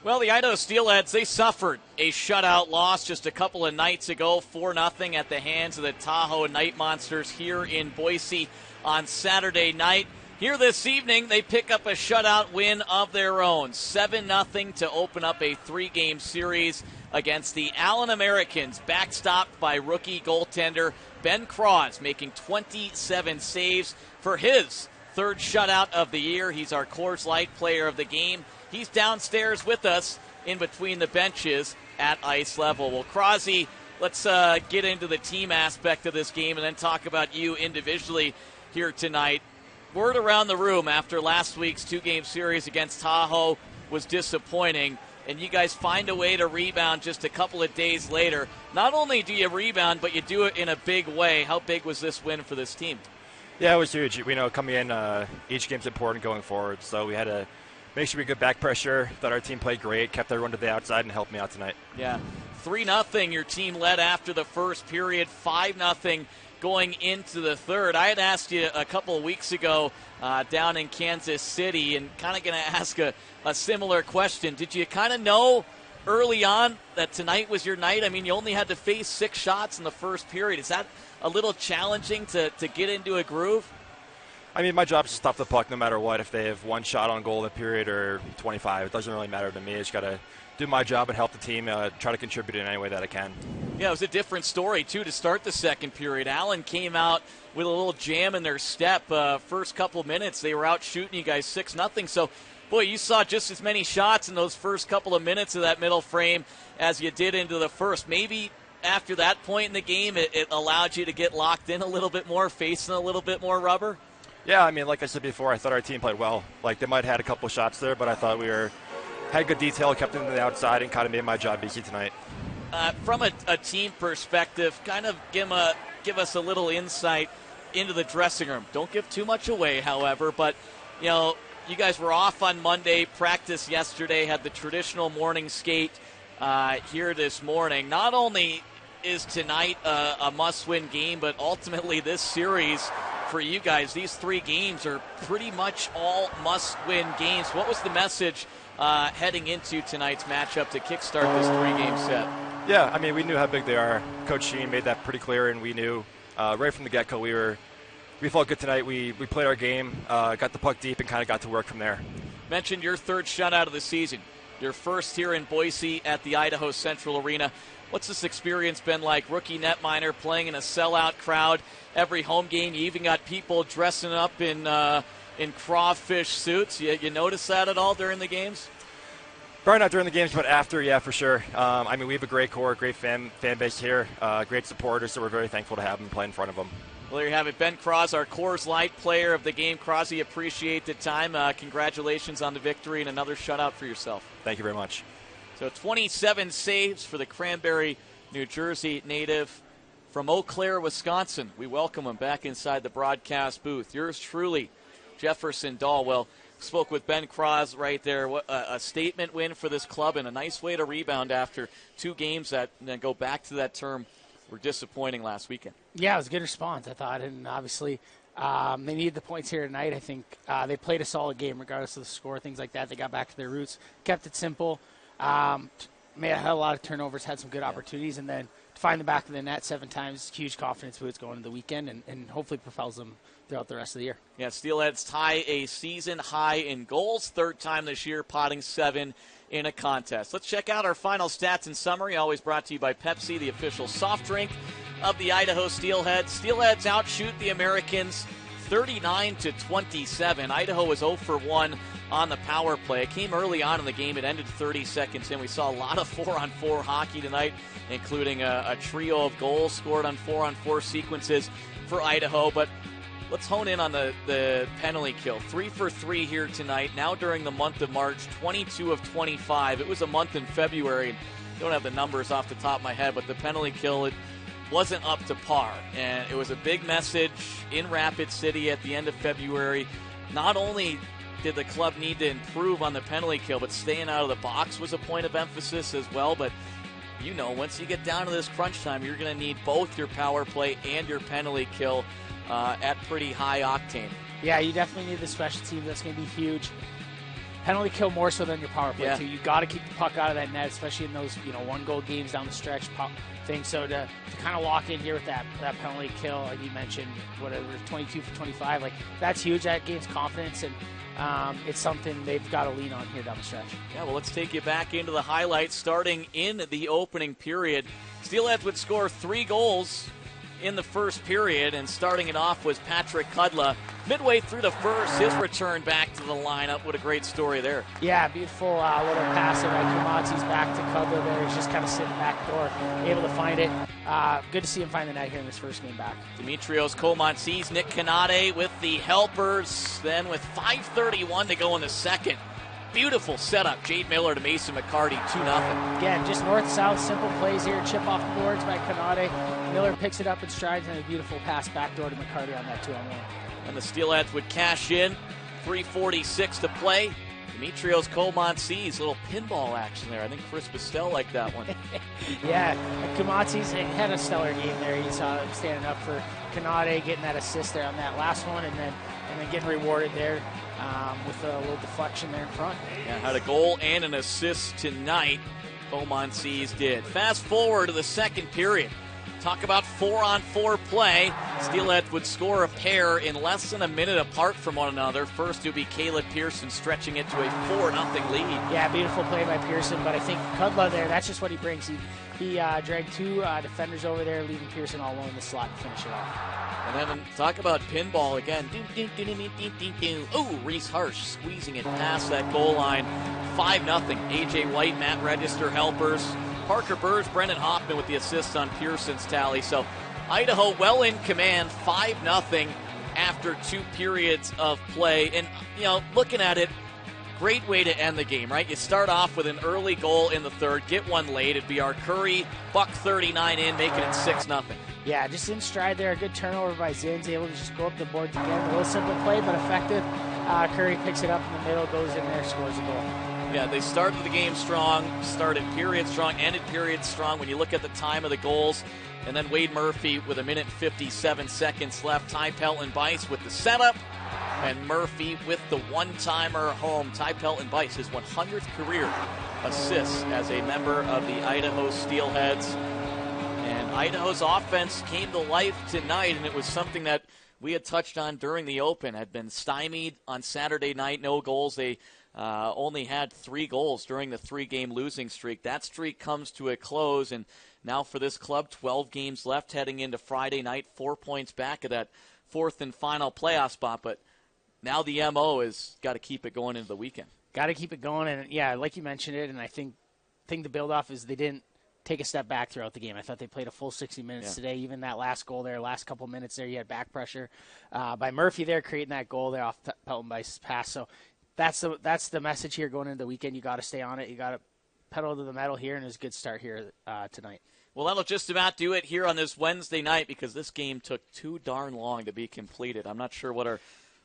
Well, the Idaho Steelheads, they suffered a shutout loss just a couple of nights ago, 4-0 at the hands of the Tahoe Night Monsters here in Boise on Saturday night. Here this evening, they pick up a shutout win of their own, 7-0 to open up a 3-game series against the Allen Americans, backstopped by rookie goaltender Ben Cross, making 27 saves for his third shutout of the year. He's our Coors Light player of the game. He's downstairs with us in between the benches at ice level. Well, Crosby, let's get into the team aspect of this game and then talk about you individually here tonight. Word around the room after last week's 2-game series against Tahoe was disappointing, and you guys find a way to rebound just a couple of days later. Not only do you rebound, but you do it in a big way. How big was this win for this team? Yeah, it was huge. We know coming in, each game's important going forward, so we had to make sure we get back pressure. Thought our team played great, kept everyone to the outside, and helped me out tonight. Yeah, 3-0 your team led after the first period, 5-0 going into the third. I had asked you a couple of weeks ago down in Kansas City, and kind of going to ask a similar question. Did you kind of know early on that tonight was your night? I mean, you only had to face 6 shots in the first period. Is that a little challenging to get into a groove? I mean, my job is to stop the puck no matter what. If they have 1 shot on goal in the period or 25, it doesn't really matter to me. I just got to do my job and help the team, try to contribute in any way that I can. Yeah, it was a different story, too, to start the second period. Allen came out with a little jam in their step. First couple minutes, they were out shooting you guys 6-0. So, boy, you saw just as many shots in those first couple of minutes of that middle frame as you did into the first. Maybe after that point in the game, it allowed you to get locked in a little bit more, facing a little bit more rubber? Yeah, I mean, like I said before, I thought our team played well. Like, they might have had a couple of shots there, but I thought we had good detail, kept them to the outside, and kind of made my job easy tonight. From a team perspective, kind of give us a little insight into the dressing room. Don't give too much away, however, but, you know, you guys were off on Monday, practiced yesterday, had the traditional morning skate here this morning. Not only is tonight a must-win game, but ultimately this series for you guys, these 3 games are pretty much all must-win games. What was the message heading into tonight's matchup to kickstart this 3-game set? Yeah, I mean, we knew how big they are. Coach Sheen made that pretty clear, and we knew right from the get-go we felt good tonight. We played our game, got the puck deep, and kind of got to work from there. Mentioned your third shutout of the season, your first here in Boise at the Idaho Central Arena. What's this experience been like? Rookie netminer playing in a sellout crowd every home game. You even got people dressing up in crawfish suits. You notice that at all during the games? Probably not during the games, but after, yeah, for sure. I mean, we have a great core, great fan base here, great supporters, so we're very thankful to have them play in front of them. Well, there you have it. Ben Cross, our Coors Light player of the game. Crosby, appreciate the time. Congratulations on the victory and another shutout for yourself. Thank you very much. So 27 saves for the Cranberry, New Jersey native from Eau Claire, Wisconsin. We welcome him back inside the broadcast booth. Yours truly, Jefferson Dahlwell. Spoke with Ben Cross right there. What a statement win for this club and a nice way to rebound after 2 games that then go back to that term were disappointing last weekend. Yeah, it was a good response, I thought, and obviously they needed the points here tonight. I think they played a solid game regardless of the score, things like that. They got back to their roots, kept it simple. Had a lot of turnovers, had some good opportunities, and then to find the back of the net 7 times, huge confidence boost going into the weekend, and hopefully propels them throughout the rest of the year. Yeah, Steelheads tie a season high in goals, 3rd time this year, potting 7 in a contest. Let's check out our final stats and summary, always brought to you by Pepsi, the official soft drink of the Idaho Steelheads. Steelheads outshoot the Americans 39-27. Idaho was 0 for 1 on the power play. It came early on in the game. It ended 30 seconds in. We saw a lot of 4-on-4 hockey tonight, including a trio of goals scored on 4-on-4 sequences for Idaho. But let's hone in on the penalty kill. 3 for 3 here tonight. Now during the month of March, 22 of 25. It was a month in February. I don't have the numbers off the top of my head, but the penalty kill, it wasn't up to par. And it was a big message in Rapid City at the end of February. Not only did the club need to improve on the penalty kill, but staying out of the box was a point of emphasis as well. But, you know, once you get down to this crunch time, you're going to need both your power play and your penalty kill at pretty high octane. Yeah, you definitely need the special team. That's going to be huge. penalty kill more so than your power play, Yeah. too. You got to keep the puck out of that net, especially in those, one-goal games down the stretch thing. So to kind of lock in here with that penalty kill, like you mentioned, whatever, 22 for 25, like that's huge. That gains confidence, and it's something they've got to lean on here down the stretch. Yeah, well, let's take you back into the highlights starting in the opening period. Steelheads would score 3 goals in the first period, and starting it off was Patrick Kudla. Midway through the first, his return back to the lineup. What a great story there. Yeah, beautiful little pass of Kumatsi's back to Kudla there. He's just kind of sitting back door, able to find it. Good to see him find the net here in his first game back. Dimitrios Komatsis, Nick Kanade with the helpers. Then with 5:31 to go in the second, beautiful setup. Jade Miller to Mason McCarty, 2-0. Again, just north-south, simple plays here. Chip off the boards by Kanade. Miller picks it up in strides, and a beautiful pass backdoor to McCarty on that 2-on-1. And the Steelheads would cash in. 3:46 to play. Dimitrios Komatsis, little pinball action there. I think Chris Bastel liked that one. Yeah, Kumatsi's had a stellar game there. You saw him standing up for Kanade, getting that assist there on that last one, and then getting rewarded there with a little deflection there in front. Yeah, had a goal and an assist tonight. Komatsis did. Fast forward to the second period. Talk about 4-on-4 play. Steelheads would score a pair in less than a minute apart from one another. First, it would be Caleb Pearson stretching it to a 4-0 lead. Yeah, beautiful play by Pearson, but I think Kudla there, that's just what he brings. He dragged 2 defenders over there, leaving Pearson all alone in the slot to finish it off. And then talk about pinball again. Ooh, Reese Harsh squeezing it past that goal line. 5-0. A.J. White, Matt Register helpers. Parker Burrs, Brendan Hoffman with the assist on Pearson's tally. So Idaho well in command, 5-0 after 2 periods of play. And, looking at it, great way to end the game, right? You start off with an early goal in the third, get one late. It'd be our Curry, buck 39 in, making it 6-0. Yeah, just in stride there. A good turnover by Zins, able to just go up the boards again. A little simple play, but effective. Curry picks it up in the middle, goes in there, scores a goal. Yeah, they started the game strong, started period strong, ended period strong. When you look at the time of the goals, and then Wade Murphy with 1 minute 57 seconds left. Ty Pelton-Bice with the setup, and Murphy with the one-timer home. Ty Pelton-Bice, his 100th career assist as a member of the Idaho Steelheads. And Idaho's offense came to life tonight, and it was something that we had touched on during the Open. Had been stymied on Saturday night, no goals. They only had 3 goals during the 3-game losing streak. That streak comes to a close, and now for this club, 12 games left heading into Friday night, 4 points back of that 4th and final playoff spot. But now the MO is got to keep it going into the weekend. Got to keep it going, and yeah, like you mentioned it, and I think thing to build off is they didn't take a step back throughout the game. I thought they played a full 60 minutes today. Even that last goal there, last couple minutes there, you had back pressure by Murphy there, creating that goal there off Pelton-Bice's pass. So that's the message here going into the weekend. You got to stay on it. You got to pedal to the metal here, and it's a good start here tonight. Well, that'll just about do it here on this Wednesday night because this game took too darn long to be completed. I'm not sure what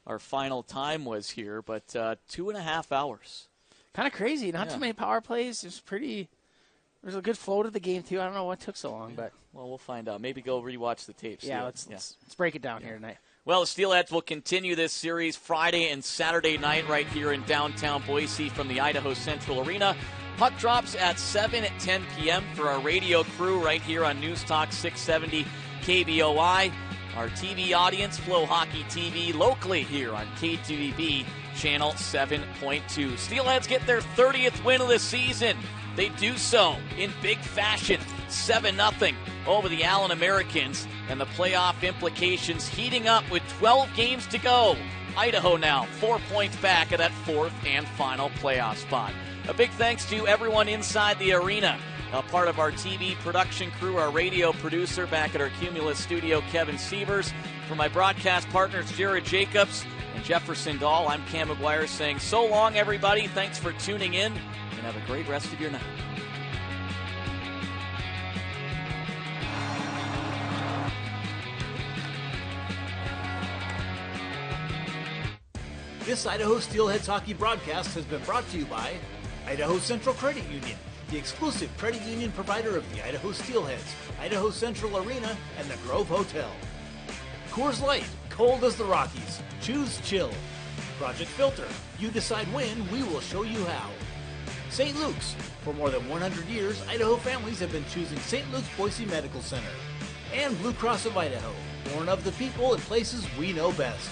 our final time was here, but 2.5 hours. Kind of crazy. Not too many power plays. There's a good flow to the game, too. I don't know what took so long, but well, we'll find out. Maybe go rewatch the tapes. Yeah, let's break it down here tonight. Well, the Steelheads will continue this series Friday and Saturday night right here in downtown Boise from the Idaho Central Arena. Puck drops at 7 at 10 p.m. for our radio crew right here on News Talk 670 KBOI. Our TV audience, Flow Hockey TV, locally here on KTVB Channel 7.2. Steelheads get their 30th win of the season. They do so in big fashion, 7-0 over the Allen Americans, and the playoff implications heating up with 12 games to go. Idaho now 4 points back of that 4th and final playoff spot. A big thanks to everyone inside the arena, a part of our TV production crew, our radio producer back at our Cumulus studio, Kevin Sievers. For my broadcast partners, Jared Jacobs and Jefferson Dahl, I'm Cam McGuire saying so long, everybody. Thanks for tuning in, and have a great rest of your night. This Idaho Steelheads hockey broadcast has been brought to you by Idaho Central Credit Union, the exclusive credit union provider of the Idaho Steelheads, Idaho Central Arena, and the Grove Hotel. Coors Light, cold as the Rockies. Choose chill. Project Filter. You decide when, we will show you how. St. Luke's. For more than 100 years, Idaho families have been choosing St. Luke's Boise Medical Center. And Blue Cross of Idaho. Born of the people in places we know best.